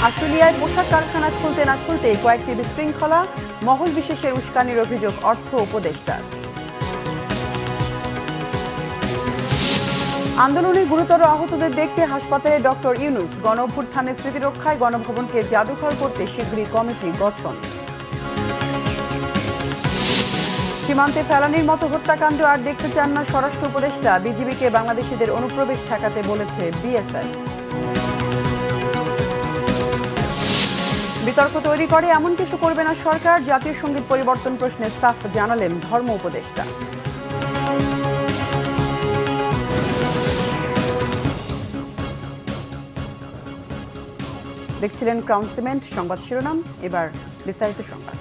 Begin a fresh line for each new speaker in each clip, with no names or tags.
আশুলিয়ায় পোশাক কারখানা খুলতে না খুলতেই কয়েকটি বিশৃঙ্খলা, মহল বিশেষের উস্কানির অভিযোগ অর্থ উপদেষ্টার। আন্দোলনে গুরুতর আহতদের দেখতে হাসপাতালে ডক্টর ইউনূস। গণঅভ্যুত্থানের স্মৃতিরক্ষায় গণভবনকে জাদুঘর করতে শীঘ্রই কমিটি গঠন। সীমান্তে ফেলানির মতো হত্যাকাণ্ড আর দেখতে চান না স্বরাষ্ট্র উপদেষ্টা। বিজিবিকে বাংলাদেশিদের অনুপ্রবেশ ঠেকাতে বলেছে বিএসএফ। বিতর্ক তৈরি করে এমন কিছু করবে না সরকার। জাতীয় সঙ্গীত পরিবর্তন প্রশ্নে সাফ জানালেন ধর্ম উপদেষ্টা। দেখছিলেন ক্রাউন সিমেন্ট সংবাদ শিরোনাম, এবার বিস্তারিত সংবাদ।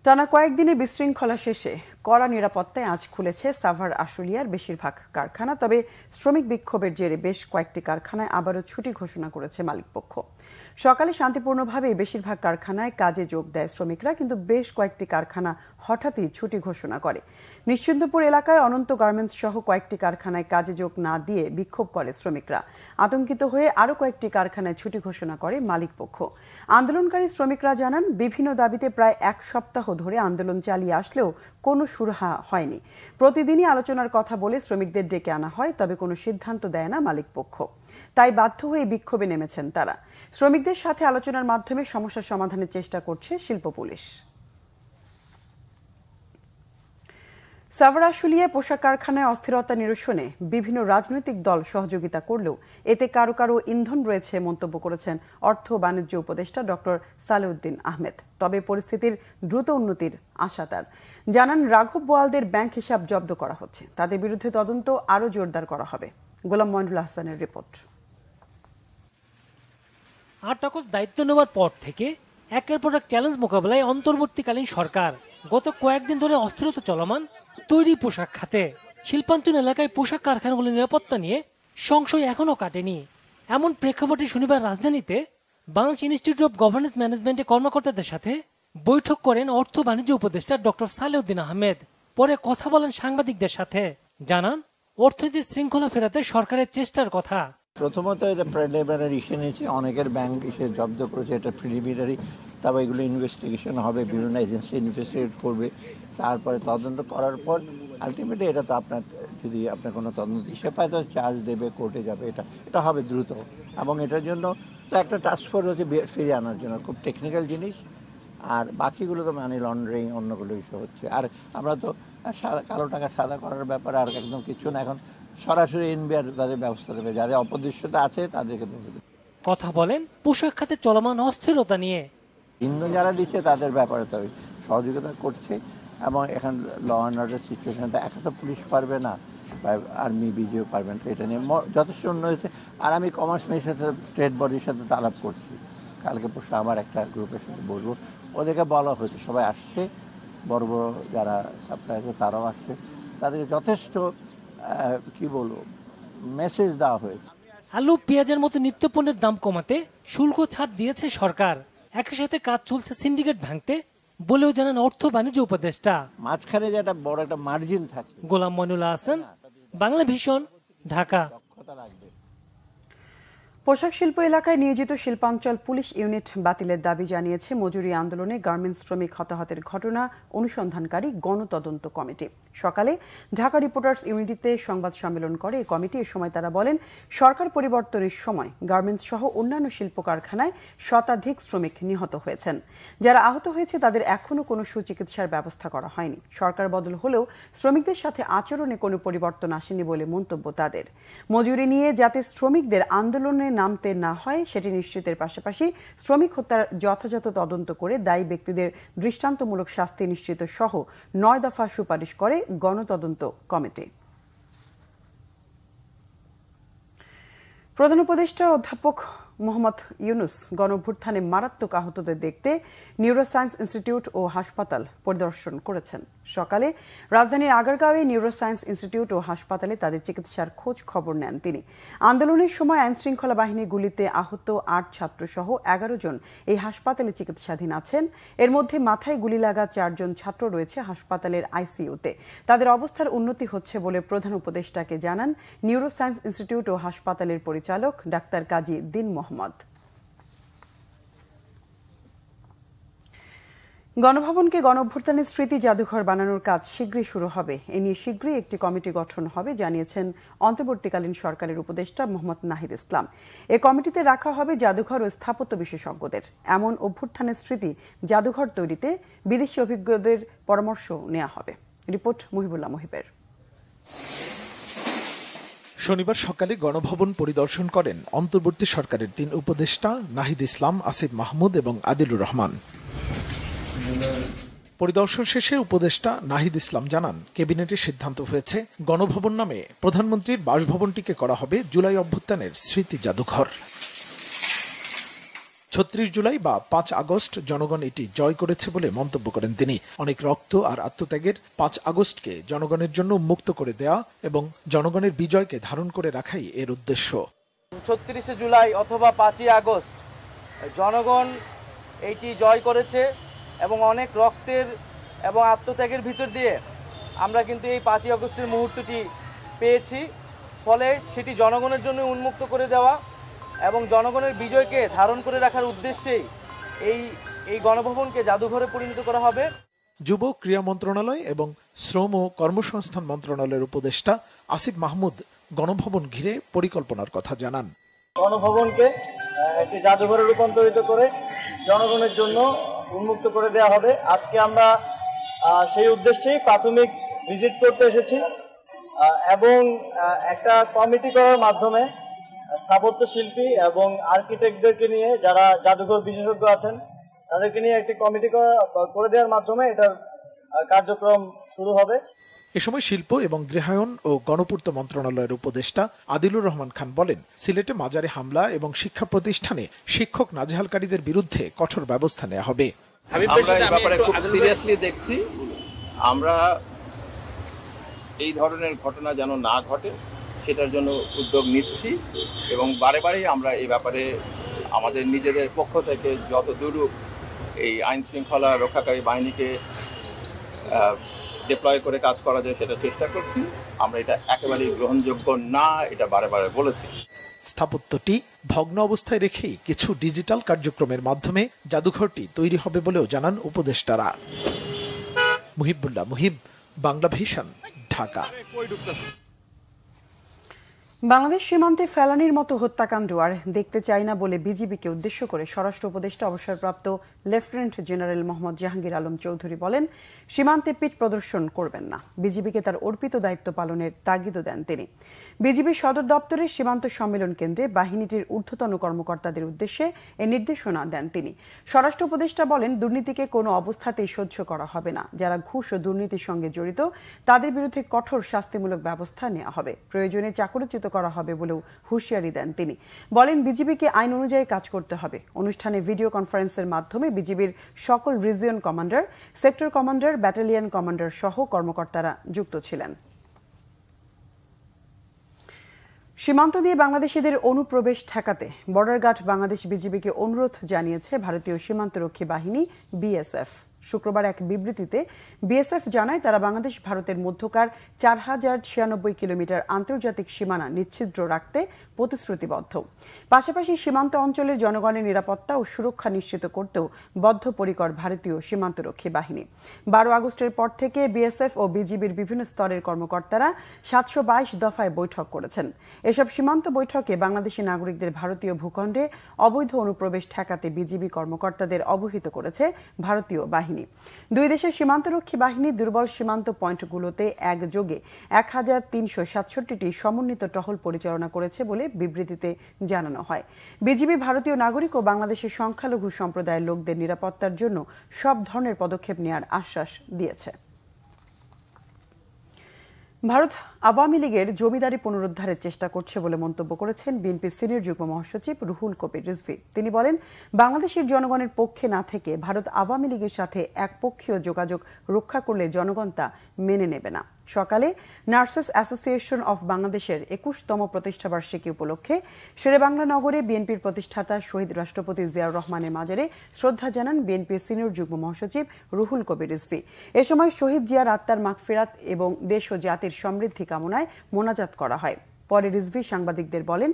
টানা কয়েকদিনের বিশৃঙ্খলা শেষে কড়া নিরাপত্তায় আজ খুলেছে সাভার আশুলিয়ার বেশিরভাগ কারখানা। তবে শ্রমিক বিক্ষোভের জেরে বেশ কয়েকটি কারখানায় আবারও ছুটি ঘোষণা করেছে মালিকপক্ষ। সকালে শান্তিপূর্ণভাবে বেশিরভাগ কারখানায় কাজে যোগ দেয় শ্রমিকরা, কিন্তু বেশ কয়েকটি কারখানা হঠাৎই ছুটি ঘোষণা করে। নিশ্চিন্তপুর এলাকায় অনন্ত গার্মেন্টস সহ কয়েকটি কারখানায় কাজে যোগ না দিয়ে বিক্ষোভ করে শ্রমিকরা। আতঙ্কিত হয়ে আরও কয়েকটি কারখানায় ছুটি ঘোষণা করে মালিকপক্ষ। আন্দোলনকারী শ্রমিকরা জানান, বিভিন্ন দাবিতে প্রায় এক সপ্তাহ ধরে আন্দোলন চালিয়ে আসলেও কোনো সুরাহা হয়নি। প্রতিদিনই আলোচনার কথা বলে শ্রমিকদের ডেকে আনা হয়, তবে কোনো সিদ্ধান্ত দেয় না মালিকপক্ষ। তাই বাধ্য হয়ে বিক্ষোভে নেমেছেন তারা। শ্রমিকদের সাথে আলোচনার মাধ্যমে সমস্যার সমাধানের চেষ্টা করছে শিল্প পুলিশ। সাভার আশুলিয়ায় পোশাক কারখানায় অস্থিরতা নিরসনে বিভিন্ন রাজনৈতিক দল সহযোগিতা করলেও এতে কারো কারো ইন্ধন রয়েছে মন্তব্য করেছেন অর্থ বাণিজ্য উপদেষ্টা ডক্টর সালেউদ্দিন আহমেদ। তবে পরিস্থিতির দ্রুত উন্নতির আশা তার। জানান, রাঘব বোয়ালদের ব্যাংক হিসাব জব্দ করা হচ্ছে, তাদের বিরুদ্ধে তদন্ত আরও জোরদার করা হবে। গোলাম মইনুল হাসানের রিপোর্ট।
৮ আগস্ট দায়িত্ব নেওয়ার পর থেকে একের পর এক চ্যালেঞ্জ মোকাবেলায় অন্তর্বর্তীকালীন সরকার। গত কয়েকদিন ধরে অস্থিরতা চলমান তৈরি পোশাক খাতে। শিল্পাঞ্চল এলাকায় পোশাক কারখানাগুলোর নিরাপত্তা নিয়ে সংশয় এখনও কাটেনি। এমন প্রেক্ষাপটে শনিবার রাজধানীতে বাংলাদেশ ইনস্টিটিউট অব গভর্নেন্স ম্যানেজমেন্টের কর্মকর্তাদের সাথে বৈঠক করেন অর্থ বাণিজ্য উপদেষ্টা ডক্টর সালেউদ্দিন আহমেদ। পরে কথা বলেন সাংবাদিকদের সাথে। জানান, অর্থনৈতিক শৃঙ্খলা ফেরাতে সরকারের চেষ্টার কথা।
প্রথমত এটা প্রিলিমিনারি ইস্যু নিয়েছে, অনেকের ব্যাংক এসে জব্দ করেছে, এটা প্রিলিমিনারি। তারপর এগুলো ইনভেস্টিগেশন হবে, বিভিন্ন এজেন্সি ইনভেস্টিগেট করবে, তারপরে তদন্ত করার পর আলটিমেটলি এটা তো আপনার যদি আপনার কোনো তদন্ত হিসেবে পায় তো চার্জ দেবে, কোর্টে যাবে, এটা হবে দ্রুত। এবং এটার জন্য তো একটা টাস্ক ফোর্স হচ্ছে ফিরিয়ে আনার জন্য, খুব টেকনিক্যাল জিনিস। আর বাকিগুলো তো মানি লন্ডারিং অন্যগুলো ইস্যু হচ্ছে। আর আমরা তো কালো টাকা সাদা করার ব্যাপারে আর একদম কিছু না, এখন সরাসরি এনবিআর তাদের ব্যবস্থা দেবে, যাদের অপদৃশ্যতা আছে তাদেরকে দেবে। কথা
বলেন পোশাক খাতে চলমান অস্থিরতা নিয়ে।
ইন্ধন যারা দিচ্ছে তাদের ব্যাপারে তো সহযোগিতা করছে। এবং এখন ল অ্যান্ড অর্ডার সিচুয়েশনটা একা তো পুলিশ পারবে না, বা আর্মি বিজিও পারবে না। এটা নিয়ে যথেষ্ট উন্নতি হয়েছে। আর আমি কমার্স মিনিস্ট্রির সাথে ট্রেড বডির সাথে আলাপ করছি, কালকে পরশু আমার একটা গ্রুপের সাথে বলবো। ওদেরকে বলা হয়েছে, সবাই আসছে, বড় বড় যারা সাপ্লাই আছে তারাও আসছে, তাদেরকে যথেষ্ট কি বলবো মেসেজ দেওয়া হয়েছে।
আলু পেঁয়াজের মতো নিত্যপণ্যের দাম কমাতে শুল্ক ছাড় দিয়েছে সরকার। একই সাথে কাজ চলছে সিন্ডিকেট ভাঙতে বলেও জানান অর্থ বাণিজ্য উপদেষ্টা।
মাঝখানে যে একটা বড় একটা মার্জিন থাকে।
গোলাম মইনুল হাসান, বাংলা ভিশন, ঢাকা।
পোশাক শিল্প এলাকায় নিয়োজিত শিল্পাঞ্চল পুলিশ ইউনিট বাতিলের দাবি জানিয়েছে মজুরি আন্দোলনে গার্মেন্টস শ্রমিক হতাহতের ঘটনা অনুসন্ধানকারী গণতদন্ত কমিটি। সকালে ঢাকা রিপোর্টার্স ইউনিটিতে সংবাদ সম্মেলন করে এই কমিটি। এ সময় তারা বলেন, সরকার পরিবর্তনের সময় গার্মেন্টস সহ অন্যান্য শিল্প কারখানায় শতাধিক শ্রমিক নিহত হয়েছেন। যারা আহত হয়েছে তাদের এখনও কোনো সুচিকিৎসার ব্যবস্থা করা হয়নি। সরকার বদল হলেও শ্রমিকদের সাথে আচরণে কোনো পরিবর্তন আসেনি বলে মন্তব্য তাদের। মজুরি নিয়ে যাতে শ্রমিকদের আন্দোলনে নামতে না হয় সেটি নিশ্চিতের পাশাপাশি শ্রমিক হত্যার যথাযথ তদন্ত করে দায়ী ব্যক্তিদের দৃষ্টান্তমূলক শাস্তি নিশ্চিত সহ 9 দফা সুপারিশ করে গণতদন্ত কমিটি। প্রধান উপদেষ্টা অধ্যাপক মোহাম্মদ ইউনুস গণঅভ্যুত্থানে মারাত্মক আহতদের দেখতে নিউরোসায়েন্স ইনস্টিটিউট ও হাসপাতাল পরিদর্শন করেছেন। সকালে রাজধানীর আগারগাঁওয়ে নিউরোসায়েন্স ইনস্টিটিউট ও হাসপাতালে তাদের চিকিৎসার খোঁজ খবর নেন তিনি। আন্দোলনের সময় আইনশৃঙ্খলা বাহিনীর গুলিতে আহত ৮ ছাত্রসহ ১১ জন এই হাসপাতালে চিকিৎসাধীন আছেন। এর মধ্যে মাথায় গুলি লাগা ৪ জন ছাত্র রয়েছে হাসপাতালের আইসিইউতে। তাদের অবস্থার উন্নতি হচ্ছে বলে প্রধান উপদেষ্টাকে জানান নিউরোসায়েন্স ইনস্টিটিউট ও হাসপাতালের পরিচালক ডাক্তার কাজী দিন মোহাম্মদ। গণভবনকে গণঅভ্যুত্থানের স্মৃতি জাদুঘর বানানোর কাজ শীঘ্রই শুরু হবে। এ নিয়ে শীঘ্রই একটি কমিটি গঠন হবে জানিয়েছেন অন্তর্বর্তীকালীন সরকারের উপদেষ্টা মোহাম্মদ নাহিদ ইসলাম। এ কমিটিতে রাখা হবে জাদুঘর ও স্থাপত্য বিশেষজ্ঞদের। এমন অভ্যুত্থানের স্মৃতি জাদুঘর তৈরিতে বিদেশি অভিজ্ঞদের পরামর্শ নেওয়া হবে। রিপোর্ট মুহিবুল্লাহ মুহিবের।
শনিবার সকালে গণভবন পরিদর্শন করেন অন্তর্বর্তী সরকারের ৩ উপদেষ্টা নাহিদ ইসলাম, আসিফ মাহমুদ এবং আদিলুর রহমান। পরিদর্শন শেষে উপদেষ্টা নাহিদ ইসলাম জানান, ক্যাবিনেটের সিদ্ধান্ত হয়েছে গণভবন নামে প্রধানমন্ত্রীর বাসভবনটিকে করা হবে জুলাই অভ্যুত্থানের স্মৃতি জাদুঘর। ৩৬ জুলাই বা ৫ আগস্ট জনগণ এটি জয় করেছে বলে মন্তব্য করেন তিনি। অনেক রক্ত আর আত্মত্যাগের ৫ আগস্টকে জনগণের জন্য মুক্ত করে দেয়া এবং জনগণের বিজয়কে ধারণ করে রাখাই এর উদ্দেশ্য।
৩৬ জুলাই অথবা ৫ই আগস্ট জনগণ এইটি জয় করেছে এবং অনেক রক্তের এবং আত্মত্যাগের ভিতর দিয়ে আমরা কিন্তু এই 5ই আগস্টের মুহূর্তটি পেয়েছি। ফলে সেটি জনগণের জন্য উন্মুক্ত করে দেওয়া এবং জনগণের বিজয়কে ধারণ করে রাখার উদ্দেশ্যেই এই গণভবনকে জাদুঘরে পরিণত করা হবে।
যুব ক্রীড়া মন্ত্রণালয় এবং শ্রম ও কর্মসংস্থান মন্ত্রণালয়ের উপদেষ্টা আসিফ মাহমুদ গণভবন ঘিরে পরিকল্পনার কথা জানান।
গণভবনকে একটি জাদুঘরে রূপান্তরিত করে জনগণের জন্য উন্মুক্ত করে দেওয়া হবে। আজকে আমরা সেই উদ্দেশ্যেই প্রাথমিক ভিজিট করতে এসেছি এবং একটা কমিটি করার মাধ্যমে স্থাপত্য শিল্পী এবং আর্কিটেক্টদেরকে নিয়ে যারা জাদুঘর বিশেষজ্ঞ আছেন তাদেরকে নিয়ে একটি কমিটি করে দেওয়ার মাধ্যমে এটার কার্যক্রম শুরু হবে।
এ সময় শিল্প এবং গৃহায়ন ও গণপূর্ত মন্ত্রণালয়ের উপদেষ্টা আদিলুর রহমান খান বলেন, সিলেটে মাজারে হামলা এবং শিক্ষা প্রতিষ্ঠানে শিক্ষক নাজেহালকারীদের বিরুদ্ধে কঠোর ব্যবস্থা নেওয়া হবে।
আমরা এই ব্যাপারে খুব সিরিয়াসলি দেখছি। আমরা এই ধরনের ঘটনা যেন না ঘটে সেটার জন্য উদ্যোগ নিচ্ছি এবং বারে বারেই আমরা এই ব্যাপারে আমাদের নিজেদের পক্ষ থেকে যত দূর এই আইন শৃঙ্খলা রক্ষাকারী বাহিনীকে ডিপ্লয় করে কাজ করা যায় সেটা চেষ্টা করছি। আমরা এটা একেবারেই গ্রহণযোগ্য না, এটা বারে বারে বলেছি।
স্থাপত্যটি ভগ্ন অবস্থায় রেখেই কিছু ডিজিটাল কার্যক্রমের মাধ্যমে জাদুঘরটি তৈরি হবে বলেও জানান উপদেষ্টারা। মুহিবুল্লাহ মুহিব, বাংলা ভিশন, ঢাকা।
বাংলাদেশ সীমান্তে ফেলানির মতো হত্যাকাণ্ড আর দেখতে চাই না বলে বিজিবিকে উদ্দেশ্য করে স্বরাষ্ট্র উপদেষ্টা অবসরপ্রাপ্ত লেফটেন্যান্ট জেনারেল মোহাম্মদ জাহাঙ্গীর আলম চৌধুরী বলেন, সীমান্তে পিঠ প্রদর্শন করবেন না। বিজিবিকে তার অর্পিত দায়িত্ব পালনের তাগিদও দেন তিনি। বিজিবি সদর দপ্তরের সীমান্ত সম্মেলন কেন্দ্রে বাহিনীটির ঊর্ধ্বতন কর্মকর্তাদের উদ্দেশ্যে এ নির্দেশনা দেন তিনি। স্বরাষ্ট্র উপদেষ্টা বলেন, দুর্নীতিকে কোনো অবস্থাতেই সহ্য করা হবে না। যারা ঘুষ ও দুর্নীতির সঙ্গে জড়িত তাদের বিরুদ্ধে কঠোর শাস্তিমূলক ব্যবস্থা নেওয়া হবে। প্রয়োজনে চাকরিচ্যুত করা হবে বলেও হুঁশিয়ারি দেন তিনি। বলেন, বিজিবিকে আইন অনুযায়ী কাজ করতে হবে। অনুষ্ঠানে ভিডিও কনফারেন্সের মাধ্যমে বিজিবির সকল region commander, sector commander, battalion commander সহ কর্মকর্তারা যুক্ত ছিলেন। সীমান্ত দিয়ে বাংলাদেশিদের অনুপ্রবেশ ঠেকাতে বর্ডার গার্ড বাংলাদেশ বিজিবিকে অনুরোধ জানিয়েছে ভারতীয় সীমান্তরক্ষী বাহিনী বিএসএফ। শুক্রবার এক বিবৃতিতে বিএসএফ জানায়, তারা বাংলাদেশ ভারতের মধ্যকার 4096 কিলোমিটার আন্তর্জাতিক সীমানা নিশ্ছিদ্র রাখতে প্রতিশ্রুতিবদ্ধ। পাশাপাশি সীমান্ত অঞ্চলের জনগণের নিরাপত্তা ও সুরক্ষা নিশ্চিত করতেও বদ্ধপরিকর ভারতীয় সীমান্তরক্ষী বাহিনী। 12 আগস্টের পর থেকে বিএসএফ ও বিজিবির বিভিন্ন স্তরের কর্মকর্তারা 722 দফায় বৈঠক করেছেন। এসব সীমান্ত বৈঠকে বাংলাদেশি নাগরিকদের ভারতীয় ভূখণ্ডে অবৈধ অনুপ্রবেশ ঠেকাতে বিজিবি কর্মকর্তাদের অবহিত করেছে ভারতীয় বাহিনী। দুই দেশের সীমান্তরক্ষী বাহিনী দুর্বল সীমান্ত পয়েন্টগুলোতে একযোগে 1367টি সমন্বিত টহল পরিচালনা করেছে বলে বিবৃতিতে জানানো হয়। বিজিবি ভারতীয় নাগরিক ও বাংলাদেশের সংখ্যালঘু সম্প্রদায়ের লোকদের নিরাপত্তার জন্য সব ধরনের পদক্ষেপ নেওয়ার আশ্বাস দিয়েছে। ভারত আওয়ামী লীগের জমিদারি পুনরুদ্ধারের চেষ্টা করছে বলে মন্তব্য করেছেন বিএনপির সিনিয়র যুগ্ম মহাসচিব রুহুল কবির রিজভী। তিনি বলেন, বাংলাদেশের জনগণের পক্ষে না থেকে ভারত আওয়ামী লীগের সাথে একপক্ষীয় যোগাযোগ রক্ষা করলে জনগণ তা মেনে নেবে না। সকালে নার্সেস অ্যাসোসিয়েশন অফ বাংলাদেশের ২১তম প্রতিষ্ঠাবার্ষিকী উপলক্ষে শেরেবাংলা নগরে বিএনপির প্রতিষ্ঠাতা শহীদ রাষ্ট্রপতি জিয়াউর রহমানের মাজারে শ্রদ্ধা জানান বিএনপির সিনিয়র যুগ্ম মহাসচিব রুহুল কবির রিজভী। এ সময় শহীদ জিয়ার আত্মার মাগফিরাত এবং দেশ ও জাতির সমৃদ্ধি কামনায় মোনাজাত করা হয়। পরে রিজভী সাংবাদিকদের বলেন,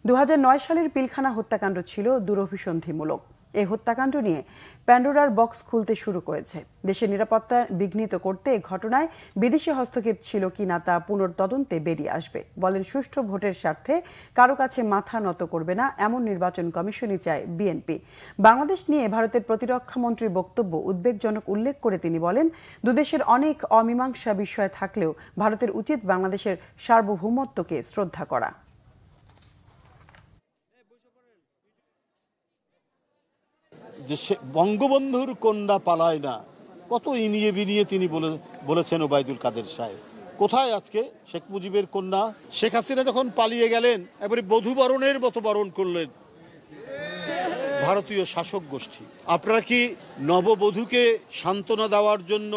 ২০০৯ সালের পিলখানা হত্যাকাণ্ড ছিল দুরভিসন্ধিমূলক। এই হত্যাকাণ্ড নিয়ে প্যান্ডোরার বক্স খুলতে শুরু করেছে। দেশের নিরাপত্তা বিঘ্নিত করতে এই ঘটনায় বিদেশি হস্তক্ষেপ ছিল কিনা তা পুনর্তদন্তে বেরিয়ে আসবে। বলেন, সুষ্ঠু ভোটের স্বার্থে কারো কাছে মাথা নত করবে না এমন নির্বাচন কমিশনই চায় বিএনপি। বাংলাদেশ নিয়ে ভারতের প্রতিরক্ষা মন্ত্রীর বক্তব্য উদ্বেগজনক উল্লেখ করে তিনি বলেন, দুদেশের অনেক অমীমাংসা বিষয় থাকলেও ভারতের উচিত বাংলাদেশের সার্বভৌমত্বকে শ্রদ্ধা করা।
যে বঙ্গবন্ধুর কন্যা পালায় না, কত ইনিয়ে বিনিয়ে তিনি বলেছেন ওবায়দুল কাদের সাহেব। কোথায় আজকে শেখ মুজিবের কন্যা? শেখ হাসিনা যখন পালিয়ে গেলেন এবারে বধূবরণের মতো বরণ করলেন ভারতীয় শাসক গোষ্ঠী। আপনারা কি নববধূকে সান্ত্বনা দেওয়ার জন্য,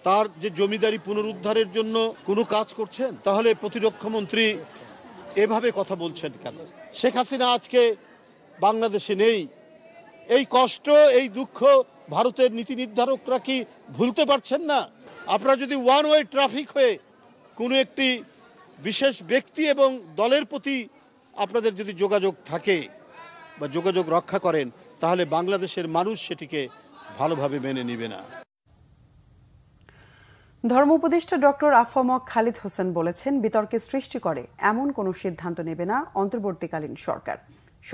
তার যে জমিদারি পুনরুদ্ধারের জন্য কোনো কাজ করছেন? তাহলে প্রতিরক্ষা মন্ত্রী এভাবে কথা বলছেন কেন? শেখ হাসিনা আজকে বাংলাদেশে নেই। এই কষ্ট, এই দুঃখ ভারতের নীতি নির্ধারকরা কি ভুলতে পারছেন না? আপনারা যদি ওয়ান ওয়ে ট্রাফিক হয়ে কোনো একটি বিশেষ ব্যক্তি এবং দলের প্রতি আপনাদের যদি যোগাযোগ থাকে বা যোগাযোগ রক্ষা করেন, তাহলে বাংলাদেশের মানুষ সেটিকে ভালোভাবে মেনে নেবে না।
ধর্ম উপদেষ্টা ডক্টর আফম খালিদ হোসেন বলেছেন, বিতর্কের সৃষ্টি করে এমন কোনো সিদ্ধান্ত নেবে না অন্তর্বর্তীকালীন সরকার।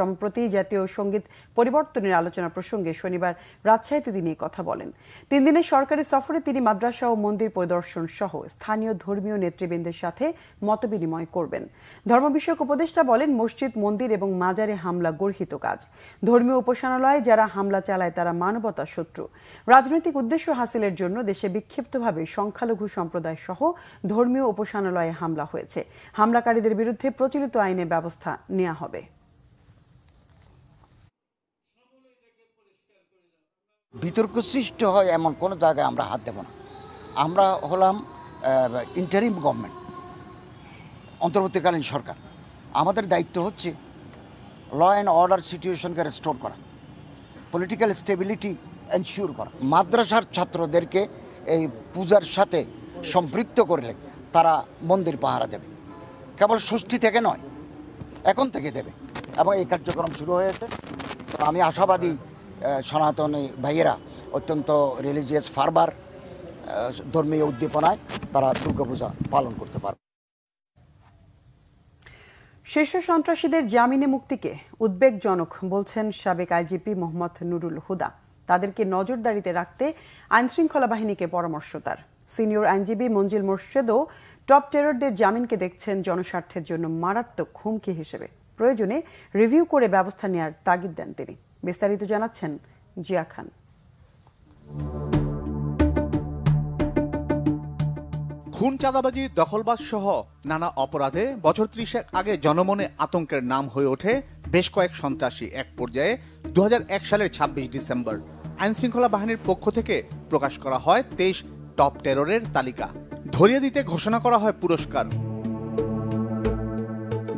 সম্প্রতি জাতীয় সঙ্গীত পরিবর্তনের আলোচনা প্রসঙ্গে শনিবার রাজশাহীতে তিনি কথা বলেন। ৩ দিনের সরকারি সফরে তিনি মাদ্রাসা ও মন্দির পরিদর্শন সহ স্থানীয় ধর্মীয় নেতৃবৃন্দের সাথে মতবিনিময় করবেন। ধর্ম বিষয়ক উপদেষ্টা বলেন, মসজিদ, মন্দির এবং মাজারে হামলা গর্হিত কাজ। ধর্মীয় উপাসনালয়ে যারা হামলা চালায় তারা মানবতার শত্রু। রাজনৈতিক উদ্দেশ্য হাসিলের জন্য দেশে বিক্ষিপ্তভাবে সংখ্যালঘু সম্প্রদায় সহ ধর্মীয় উপাসনালয়ে হামলা হয়েছে। হামলাকারীদের বিরুদ্ধে প্রচলিত আইনে ব্যবস্থা নেওয়া হবে।
বিতর্ক সৃষ্টি হয় এমন কোনো জায়গায় আমরা হাত দেব না। আমরা হলাম ইন্টারিম গভর্নমেন্ট, অন্তর্বর্তীকালীন সরকার। আমাদের দায়িত্ব হচ্ছে ল অ্যান্ড অর্ডার সিচুয়েশনকে রেস্টোর করা, পলিটিক্যাল স্টেবিলিটি এনশিওর করা। মাদ্রাসার ছাত্রদেরকে এই পূজার সাথে সম্পৃক্ত করলে তারা মন্দির পাহারা দেবে, কেবল ষষ্ঠী থেকে নয়, এখন থেকে দেবে এবং এই কার্যক্রম শুরু হয়েছে। আমি আশাবাদী সনাতনী ভাইয়েরা অত্যন্ত রিলিজিয়াস ফারবার, ধর্মীয় উদ্দীপনায় তারা দুর্গাপূজা পালন করতে পারবে।
শীর্ষ সন্ত্রাসীদের জামিনে মুক্তিকে উদ্বেগজনক বলছেন সাবেক আইজিপি মোহাম্মদ নুরুল হুদা। তাদেরকে নজরদারিতে রাখতে আইনশৃঙ্খলা বাহিনীকে পরামর্শ তার। সিনিয়র আইনজীবী মঞ্জিল মোর্শেদও টপ টেররদের জামিনকে দেখছেন জনস্বার্থের জন্য মারাত্মক হুমকি হিসেবে। প্রয়োজনে রিভিউ করে ব্যবস্থা নেওয়ার তাগিদ দেন তিনি। বিস্তারিত জানাচ্ছেন জিয়া খান।
খুন, চাঁদাবাজি, দখলবাজ সহ নানা অপরাধে বছর ৩০ আগে জনমনে আতঙ্কের নাম হয়ে ওঠে বেশ কয়েক সন্ত্রাসী। এক পর্যায়ে ২০০১ সালের ২৬ ডিসেম্বর আইনশৃঙ্খলা বাহিনীর পক্ষ থেকে প্রকাশ করা হয় ২৩ টপ টেররের তালিকা। ধরিয়ে দিতে ঘোষণা করা হয় পুরস্কার।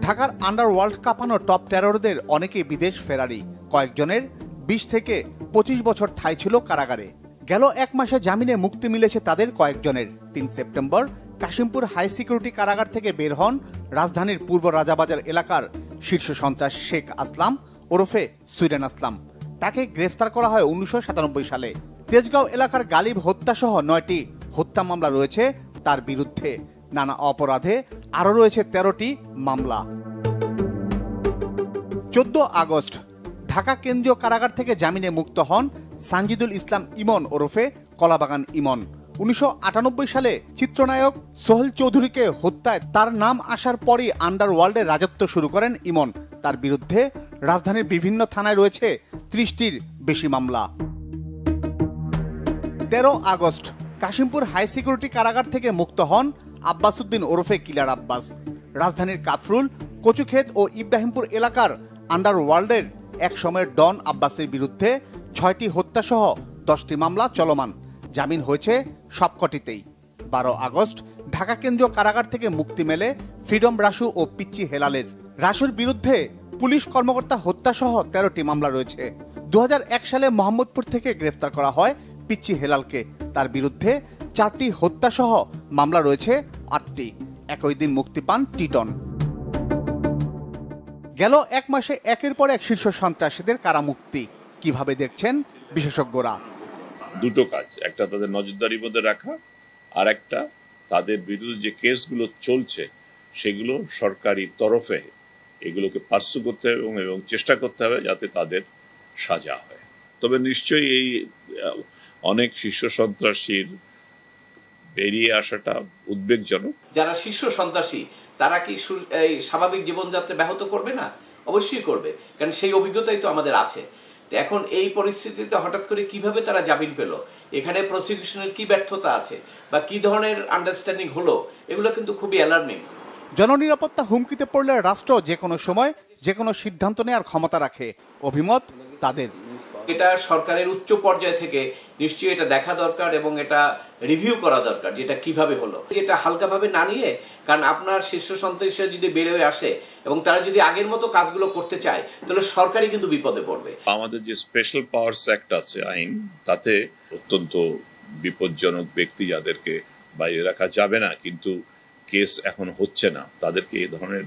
ঢাকার আন্ডারওয়ার্ল্ড কাঁপানো টপ টেররদের অনেকেই বিদেশ ফেরারি। কয়েকজনের ২০ থেকে ২৫ বছর ঠাঁই ছিল কারাগারে। গেল ১ মাসে জামিনে মুক্তি মিলেছে তাদের কয়েকজনের। ৩ সেপ্টেম্বর কাশিমপুর হাই সিকিউরিটি কারাগার থেকে বের হন রাজধানীর পূর্ব রাজাবাজার এলাকার শীর্ষ সন্ত্রাসী শেখ আসলাম ওরফে সুইডেন আসলাম। তাকে গ্রেফতার করা হয় ১৯৯৭ সালে। তেজগাঁও এলাকার গালিব হত্যাসহ ৯টি হত্যা মামলা রয়েছে তার বিরুদ্ধে। নানা অপরাধে আরও রয়েছে ১৩টি মামলা। ১৪ আগস্ট ঢাকা কেন্দ্রীয় কারাগার থেকে জামিনে মুক্ত হন সানজিদুল ইসলাম ইমন ওরফে কলাবাগান ইমন। ১৯৯৮ সালে চিত্রনায়ক সোহেল চৌধুরীকে হত্যায় তার নাম আসার পরই আন্ডারওয়ার্ল্ডে রাজত্ব শুরু করেন ইমন। তার বিরুদ্ধে রাজধানীর বিভিন্ন থানায় রয়েছে ৩০টির বেশি মামলা। ১৩ আগস্ট কাশিমপুর হাই সিকিউরিটি কারাগার থেকে মুক্ত হন আব্বাস উদ্দিন ওরফে কিলার আব্বাস। রাজধানীর কাফরুল, কচুক্ষেত ও ইব্রাহিমপুর এলাকার আন্ডারওয়ার্ল্ডের এক সময়ের ডন আব্বাসের বিরুদ্ধে 6টি হত্যাসহ 10টি মামলা চলমান। জামিন হয়েছে সবকটিতেই। 12 আগস্ট ঢাকা কেন্দ্রীয় কারাগার থেকে মুক্তি মেলে ফ্রিডম রাসু ও পিচ্চি হেলালের। রাসুর বিরুদ্ধে পুলিশ কর্মকর্তা হত্যাসহ 13টি মামলা রয়েছে। 2001 সালে মোহাম্মদপুর থেকে গ্রেফতার করা হয় পিচ্চি হেলালকে। তার বিরুদ্ধে 4টি হত্যাসহ মামলা রয়েছে 8টি। একই দিন মুক্তি পান টিটন। গেল এক মাসে একের পর এক শীর্ষ সন্ত্রাসীদের কারামুক্তি কিভাবে দেখছেন বিশেষজ্ঞরা?
দুটো কাজ, একটা তাদের নজরদারির মধ্যে রাখা, আর একটা তাদের বিরুদ্ধে যে কেসগুলো চলছে সেগুলো সরকারি তরফে এগুলোকে পার্সু করতে হবে এবং চেষ্টা করতে হবে যাতে তাদের সাজা হয়। তবে নিশ্চয়ই এই অনেক শীর্ষ সন্ত্রাসীর বেরিয়ে আসাটা উদ্বেগজনক।
যারা শীর্ষ সন্ত্রাসী তারা কি এই স্বাভাবিক জীবনযাত্রা ব্যাহত করবে না? অবশ্যই করবে, কারণ সেই অভিজ্ঞতাই তো আমাদের আছে। এখন এই পরিস্থিতিতে হঠাৎ করে কিভাবে তারা জামিন পেল, এখানে প্রসিকিউশনের কি ব্যর্থতা আছে বা কি ধরনের আন্ডারস্ট্যান্ডিং হলো, এগুলো কিন্তু খুবই অ্যালার্মিং।
জননিরাপত্তা হুমকিতে পড়লে রাষ্ট্র যে কোনো সময় যে কোনো সিদ্ধান্ত নেওয়ার ক্ষমতা রাখে, অভিমত তাদের।
এটা সরকারের উচ্চ পর্যায় থেকে নিশ্চয়ই এটা দেখা দরকার এবং এটা রিভিউ করা দরকার যেটা কিভাবে হলো। এটা হালকাভাবে না নিয়ে, কারণ আপনার শীর্ষ সন্ত্রাসীরা যদি বের হয়ে আসে এবং তারা যদি আগের মতো কাজগুলো করতে চায় তাহলে সরকারই কিন্তু বিপদে পড়বে।
আমাদের যে স্পেশাল পাওয়ারস অ্যাক্ট আছে আইন, তাতে অত্যন্ত বিপজ্জনক ব্যক্তি যাদেরকে বাইরে রাখা যাবে না, কিন্তু কেস এখন হচ্ছে না, তাদেরকে এই ধরনের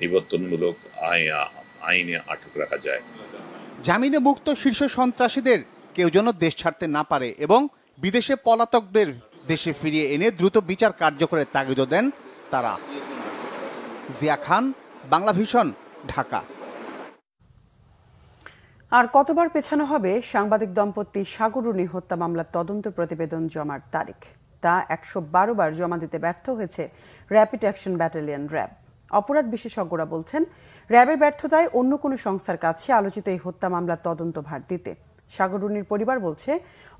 নিবর্তনমূলক আইনে আটক রাখা যায়।
জামিনে মুক্ত শীর্ষ সন্ত্রাসীদের কেউ যেন দেশ ছাড়তে না পারে এবং বিদেশে পলাতকদের দেশে ফিরিয়ে এনে দ্রুত বিচার কার্যকরের তাগিদও দেন তারা। জিয়া খান, বাংলা ভিশন, ঢাকা।
আর কতবার পেছানো হবে সাংবাদিক দম্পতি সাগররুনি হত্যা মামলার তদন্ত প্রতিবেদন জমার তারিখ? তা 112 বার জমা দিতে ব্যর্থ হয়েছে র্যাপিড অ্যাকশন ব্যাটালিয়ন র্যাব। অপরাধ বিশেষজ্ঞরা বলছেন, র্যাবের ব্যর্থতায় অন্য কোনো সংস্থার কাছে আলোচিত এই হত্যা মামলার তদন্ত ভার দিতে। সাগররুনির পরিবার বলছে,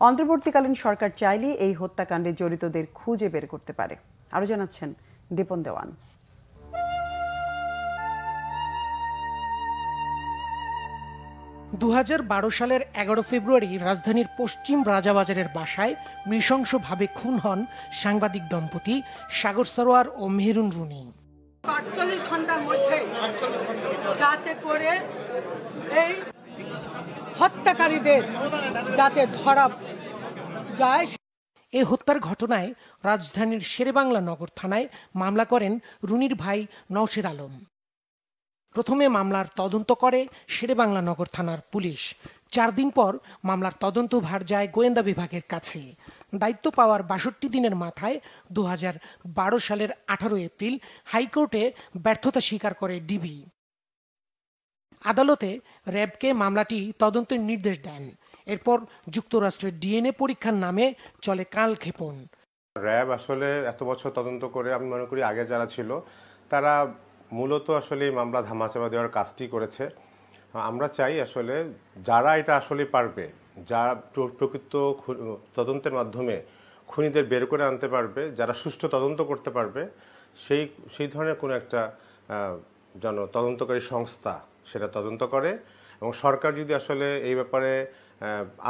অন্তর্বর্তীকালীন সরকার চাইলে এই হত্যাকাণ্ডে জড়িতদের খুঁজে বের করতে পারে। আরো জানাচ্ছেন দীপন দেওয়ান।
2012 সালের 11 ফেব্রুয়ারি রাজধানীর পশ্চিম রাজাবাজারের বাসায় নৃশংসভাবে খুন হন সাংবাদিক দম্পতি সাগর সরোয়ার ও মেহেরুন রুনি।
48 ঘন্টার মধ্যে যাতে করে এই হত্যাকারীদের যাতে ধরা যায়।
এই হত্যার ঘটনায় রাজধানীর শেরেবাংলা নগর থানায় মামলা করেন রুনির ভাই নওশের আলম। প্রথমে মামলার তদন্ত করে শেরেবাংলা নগর থানার পুলিশ। 4 দিন পর মামলার তদন্ত ভার যায় গোয়েন্দা বিভাগের কাছে। দায়িত্ব পাওয়ার 62 দিনের মাথায় 2012 সালের 18 এপ্রিল হাইকোর্টে ব্যর্থতা স্বীকার করে ডিবি। আদালতে র্যাবকে মামলাটি তদন্তের নির্দেশ দেন। এরপর যুক্তরাষ্ট্রের ডিএনএ পরীক্ষার নামে চলে কালক্ষেপণ।
র্যাব আসলে এত বছর তদন্ত করে আমি মনে করি আগে যারা ছিল তারা মূলত আসলে এই মামলা ধামাচাপা দেওয়ার কাজটি করেছে। আমরা চাই আসলে যারা এটা আসলে পারবে, যারা প্রকৃত তদন্তের মাধ্যমে খুনিদের বের করে আনতে পারবে, যারা সুষ্ঠু তদন্ত করতে পারবে, সেই ধরনের কোনো একটা যেন তদন্তকারী সংস্থা সেটা তদন্ত করে। এবং সরকার যদি আসলে এই ব্যাপারে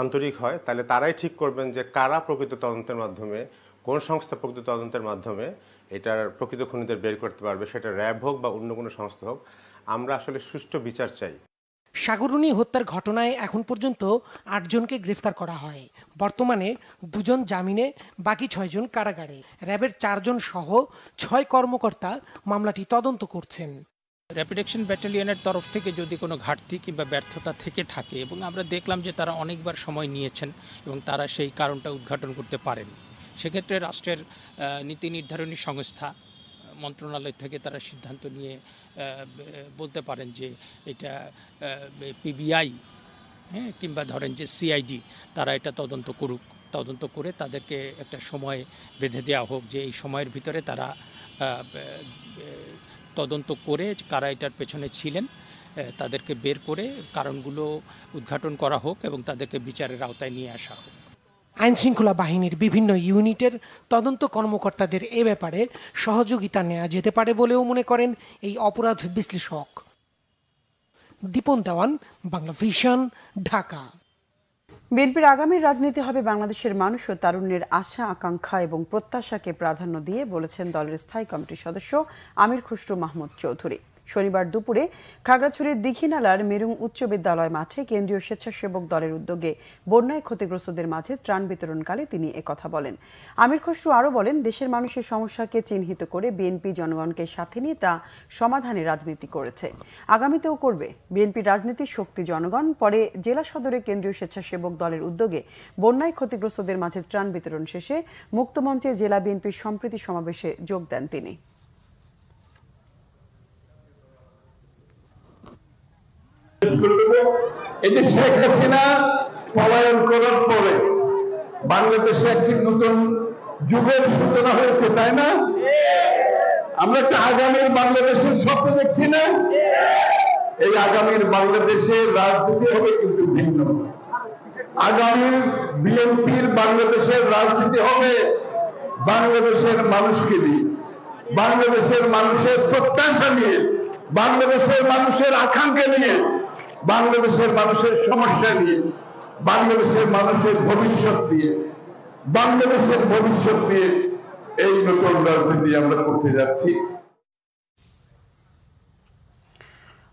আন্তরিক হয় তাহলে তারাই ঠিক করবেন যে কারা প্রকৃত তদন্তের মাধ্যমে, কোন সংস্থা প্রকৃত তদন্তের মাধ্যমে এটার প্রকৃত খুনিদের বের করতে পারবে, সেটা র্যাব হোক বা অন্য কোনো সংস্থা হোক। আমরা আসলে সুষ্ঠু বিচার চাই।
সাগররুনি হত্যার ঘটনায় এখন পর্যন্ত 8 জনকে গ্রেফতার করা হয়। বর্তমানে 2 জন জামিনে, বাকি 6 জন কারাগারে। র্যাবের 4 জন সহ 6 কর্মকর্তা মামলাটি তদন্ত করছেন।
র্যাপিড অ্যাকশন ব্যাটালিয়নের তরফ থেকে যদি কোনো ঘাটতি কিংবা ব্যর্থতা থেকে থাকে, এবং আমরা দেখলাম যে তারা অনেকবার সময় নিয়েছেন এবং তারা সেই কারণটা উদ্ঘাটন করতে পারেন, সেক্ষেত্রে রাষ্ট্রের নীতি নির্ধারণী সংস্থা মন্ত্রণালয় থেকে তারা সিদ্ধান্ত নিয়ে বলতে পারেন যে এটা পিবিআই কিংবা ধরেন যে সিআইডি তারা এটা তদন্ত করুক। তদন্ত করে তাদেরকে একটা সময় বেঁধে দেওয়া হোক যে এই সময়ের ভিতরে তারা তদন্ত করে কারা এটার পেছনে ছিলেন তাদেরকে বের করে কারণগুলো উদ্ঘাটন করা হোক এবং তাদেরকে বিচারের আওতায় নিয়ে আসা হোক।
আইনশৃঙ্খলা বাহিনীর বিভিন্ন ইউনিটের তদন্ত কর্মকর্তাদের এ ব্যাপারে সহযোগিতা নেওয়া যেতে পারে বলেও মনে করেন এই অপরাধ বিশ্লেষক। দীপন দেওয়ান, বাংলা ভিশন, ঢাকা।
বিএনপির আগামী রাজনীতি হবে বাংলাদেশের মানুষ ও তারুণ্যের আশা আকাঙ্ক্ষা এবং প্রত্যাশাকে প্রাধান্য দিয়ে, বলেছেন দলের স্থায়ী কমিটির সদস্য আমির খসরু মাহমুদ চৌধুরী। শনিবার দুপুরে খাগড়াছড়ির দীঘিনালার মেরুং উচ্চ বিদ্যালয় মাঠে কেন্দ্রীয় স্বেচ্ছাসেবক দলের উদ্যোগে বন্যায় ক্ষতিগ্রস্তদের মাঝে ত্রাণ বিতরণকালে তিনি একথা বলেন। আমির খসরু আরও বলেন, দেশের মানুষের সমস্যাকে চিহ্নিত করে বিএনপি জনগণকে সাথে নিয়ে তা সমাধানে রাজনীতি করেছে, আগামীতেও করবে। বিএনপির রাজনীতির শক্তি জনগণ। পরে জেলা সদরে কেন্দ্রীয় স্বেচ্ছাসেবক দলের উদ্যোগে বন্যায় ক্ষতিগ্রস্তদের মাঝে ত্রাণ বিতরণ শেষে মুক্তমঞ্চে জেলা বিএনপির সম্প্রীতি সমাবেশে যোগ দেন তিনি।
এই যে শেখ হাসিনা পলায়ন করার পরে বাংলাদেশে একটি নতুন যুগের সূচনা হয়েছে, তাই না? আমরা একটা আগামীর বাংলাদেশের স্বপ্ন দেখছি না? এই আগামীর বাংলাদেশের রাজনীতি হবে কিন্তু ভিন্ন। আগামীর বিএনপির বাংলাদেশের রাজনীতি হবে বাংলাদেশের মানুষকে নিয়ে, বাংলাদেশের মানুষের প্রত্যাশা নিয়ে, বাংলাদেশের মানুষের আকাঙ্ক্ষা নিয়ে, বাংলাদেশের মানুষের সমস্যা নিয়ে, বাংলাদেশের মানুষের ভবিষ্যৎ নিয়ে, বাংলাদেশের ভবিষ্যৎ নিয়ে এই নতুন রাজনীতি আমরা করতে যাচ্ছি।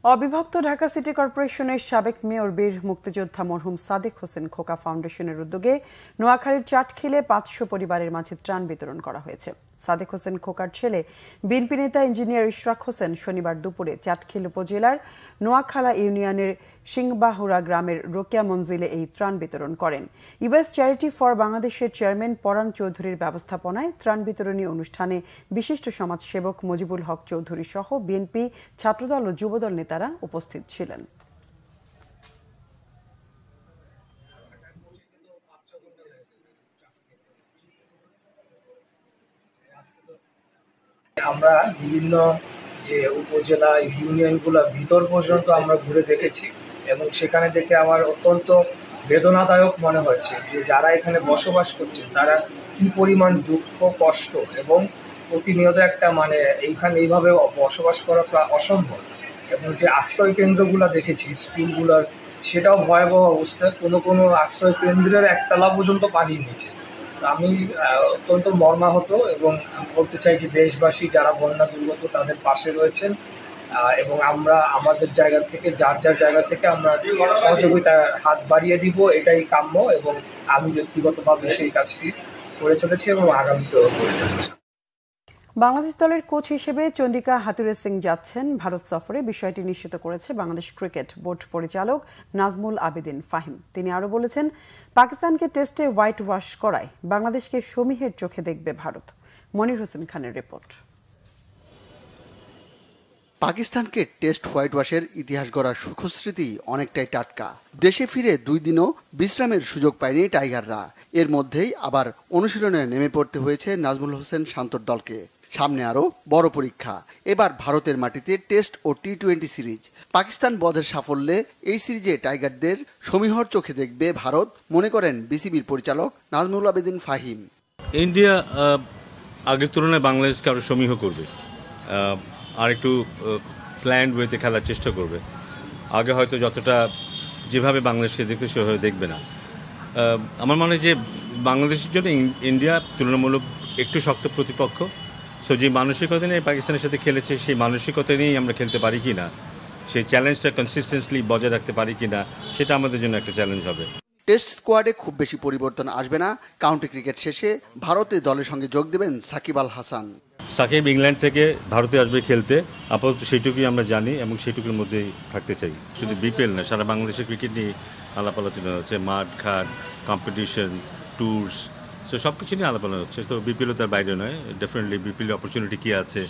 অবিভক্ত ঢাকা সিটি কর্পোরেশনের সাবেক মেয়র বীর মুক্তিযোদ্ধা মরহুম সাদেক হোসেন খোকা ফাউন্ডেশনের উদ্যোগে নোয়াখালীর চাটখিলে 500 পরিবারের মাঝে ত্রাণ বিতরণ করা হয়েছে। সাদেক হোসেন খোকার ছেলে বিএনপি নেতা ইঞ্জিনিয়ার ইশরাক হোসেন শনিবার দুপুরে চাটখিল উপজেলার নোয়াখালা ইউনিয়নের সিংবাহুরা গ্রামের রোকেয়া মঞ্জিলে এই ত্রাণ বিতরণ করেন। ইউএস চ্যারিটি ফর বাংলাদেশের চেয়ারম্যান পরাণ চৌধুরীর ব্যবস্থাপনায় ত্রাণ বিতরণী অনুষ্ঠানে বিশিষ্ট সমাজসেবক মুজিবুল হক চৌধুরী সহ বিএনপি, ছাত্রদল ও যুবদল নেতারা উপস্থিত ছিলেন।
আমরা বিভিন্ন যে উপজেলা ইউনিয়নগুলো ভিতর পর্যন্ত আমরা ঘুরে দেখেছি এবং সেখানে দেখে আমার অত্যন্ত বেদনাদায়ক মনে হয়েছে যে যারা এখানে বসবাস করছেন তারা কি পরিমাণ দুঃখ কষ্ট এবং প্রতিনিয়ত একটা এইখানে এইভাবে বসবাস করা প্রায় অসম্ভব। এবং যে আশ্রয় কেন্দ্রগুলো দেখেছি স্কুলগুলোর, সেটাও ভয়াবহ অবস্থা। কোনো আশ্রয় কেন্দ্রের একতলা পর্যন্ত পানির নিচে। আমি অত্যন্ত মর্মাহত এবং আমি বলতে চাই যে দেশবাসী যারা বন্যা দুর্গত তাদের পাশে রয়েছেন এবং আমরা আমাদের জায়গা থেকে যার জায়গা থেকে আমরা সহযোগিতার হাত বাড়িয়ে দিব, এটাই কাম্য। এবং আমি ব্যক্তিগতভাবে সেই কাজটি করে চলেছি এবং আগামীতেও করে চলেছি।
বাংলাদেশ দলের কোচ হিসেবে চন্ডিকা হাথুরে সিং যাচ্ছেন ভারত সফরে, বিষয়টি নিশ্চিত করেছে বাংলাদেশ ক্রিকেট বোর্ড পরিচালক নাজমুল আবেদিন ফাহিম। তিনি আরও বলেছেন, পাকিস্তানকে টেস্টে হোয়াইট ওয়াশ করায় বাংলাদেশকে সমীহের চোখে দেখবে ভারত। মনির হোসেন খানের রিপোর্ট।
পাকিস্তানকে টেস্ট হোয়াইট ওয়াশের ইতিহাস গড়ার সুখস্মৃতি অনেকটাই টাটকা। দেশে ফিরে 2 দিনও বিশ্রামের সুযোগ পায়নি টাইগাররা। এর মধ্যেই আবার অনুশীলনে নেমে পড়তে হয়েছে নাজমুল হোসেন শান্তর দলকে। সামনে আরও বড় পরীক্ষা, এবার ভারতের মাটিতে টেস্ট ও টি-20 সিরিজ। পাকিস্তান বধের সাফল্যে এই সিরিজে টাইগারদের সমীহর চোখে দেখবে ভারত, মনে করেন বিসিবির পরিচালক নাজমুল আবেদিন ফাহিম।
ইন্ডিয়া আগের তুলনায় বাংলাদেশকে আরও সমীহ করবে, আর একটু প্ল্যান্ড ওয়েতে খেলার চেষ্টা করবে। আগে হয়তো যতটা যেভাবে বাংলাদেশকে দেখবে সেভাবে দেখবে না। আমার মনে হয় যে বাংলাদেশের জন্য ইন্ডিয়া তুলনামূলক একটু শক্ত প্রতিপক্ষ। সো যে মানসিকতা নিয়ে পাকিস্তানের সাথে খেলেছে সেই মানসিকতা নিয়েই আমরা খেলতে পারি কি না, সেই চ্যালেঞ্জটা কনসিস্টেন্টলি বজায় রাখতে পারি কি না, সেটা আমাদের জন্য একটা চ্যালেঞ্জ হবে।
টেস্ট স্কোয়াডে খুব বেশি পরিবর্তন আসবে না। কাউন্টি ক্রিকেট শেষে ভারতের দলের সঙ্গে যোগ দেবেন সাকিব আল হাসান।
সাকিব ইংল্যান্ড থেকে ভারতে আসবে খেলতে, আপাতত সেইটুকুই আমরা জানি এবং সেইটুকুর মধ্যেই থাকতে চাই। শুধু বিপিএল না, সারা বাংলাদেশের ক্রিকেট নিয়ে আলাপ আলোচনা হচ্ছে, মাঠ ঘাট, কম্পিটিশন, ট্যুরস, সো সব কিছু নিয়ে আলাপ আলোচনা হচ্ছে। তো বিপিএলও তার বাইরে নয়, ডেফিনেটলি বিপিএল অপরচুনিটি কী আছে,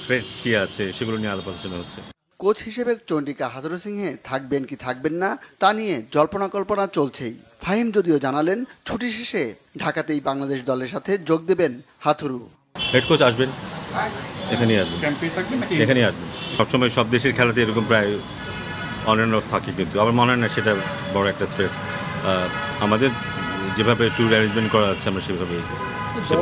থ্রেটস কী আছে, সেগুলো নিয়ে আলাপ আলোচনা হচ্ছে।
কোচ হিসেবে চন্ডিকা হাথুরে সিংহে থাকবেন কি থাকবেন না তা নিয়ে জল্পনা কল্পনা চলছেই। ফাহিম যদিও জানালেন, ছুটি শেষে ঢাকাতেই বাংলাদেশ দলের সাথে যোগ দেবেন হাথুরু।
হেড কোচ আসবেন, এখানেই আসবেন, এখানেই আসবেন। সবসময় সব দেশের খেলাতে এরকম প্রায় অন অ্যান্ড অফ থাকে, কিন্তু আমার মনে হয় না সেটা বড় একটা থ্রেট। আমাদের যেভাবে ট্যুর অ্যারেঞ্জমেন্ট করা আছে আমরা সেভাবে যাব।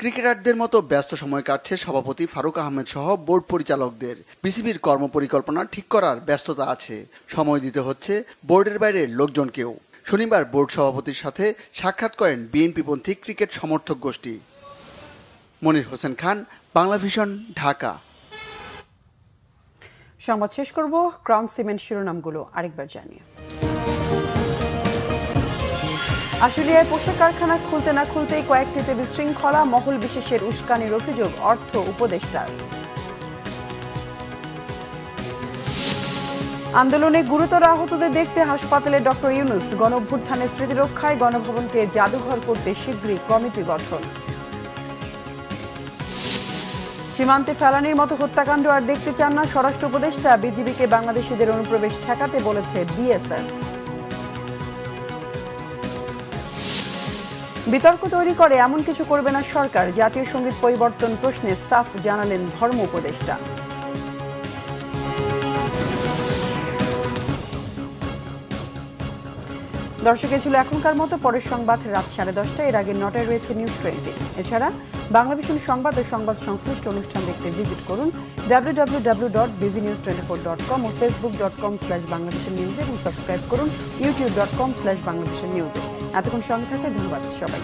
ক্রিকেটারদের মতো ব্যস্ত সময় কাটছে সভাপতি ফারুক আহমেদ সহ বোর্ড পরিচালকদের। বিসিবির কর্মপরিকল্পনা ঠিক করার ব্যস্ততা আছে, সময় দিতে হচ্ছে বোর্ডের বাইরের লোকজনকেও। শনিবার বোর্ড সভাপতির সাথে সাক্ষাৎ করেন বিএনপিপন্থী ক্রিকেট সমর্থক গোষ্ঠী। মনির হোসেন খান, বাংলাভিশন, ঢাকা।
সংবাদ শেষ করব ক্রাউন সিমেন্ট শিরোনামগুলো আরেকবার জানিয়ে। আশুলিয়ায় পোশাক কারখানা খুলতে না খুলতেই কয়েকটিতে বিশৃঙ্খলা, মহল বিশেষের উস্কানির অভিযোগ অর্থ উপদেষ্টার। আন্দোলনে গুরুতর আহতদের দেখতে হাসপাতালে ডক্টর ইউনূস। গণঅভ্যুত্থানের স্মৃতি রক্ষায় গণভবনকে জাদুঘর করতে শীঘ্রই কমিটি গঠন। সীমান্তে ফেলানির মতো হত্যাকাণ্ড আর দেখতে চান না স্বরাষ্ট্র উপদেষ্টা। বিজিবিকে বাংলাদেশিদের অনুপ্রবেশ ঠেকাতে বলেছে বিএসএফ। বিতর্ক তৈরি করে এমন কিছু করবে না সরকার। জাতীয় সঙ্গীত পরিবর্তন প্রশ্নে সাফ জানালেন ধর্ম উপদেষ্টা। দর্শকে ছিল এখনকার মতো। পরের সংবাদ রাত 10:30। এর আগে 9টায় রয়েছে নিউজ 20। এছাড়া বাংলাভিশন সংবাদ ও সংবাদ সংশ্লিষ্ট অনুষ্ঠান দেখতে ভিজিট করুন www.bvnews24.com ও facebook.com/banglavishnnews এবং সাবস্ক্রাইব করুন youtube.com/banglavishnnews। এতক্ষণ সঙ্গে থাকতে ধন্যবাদ সবাই।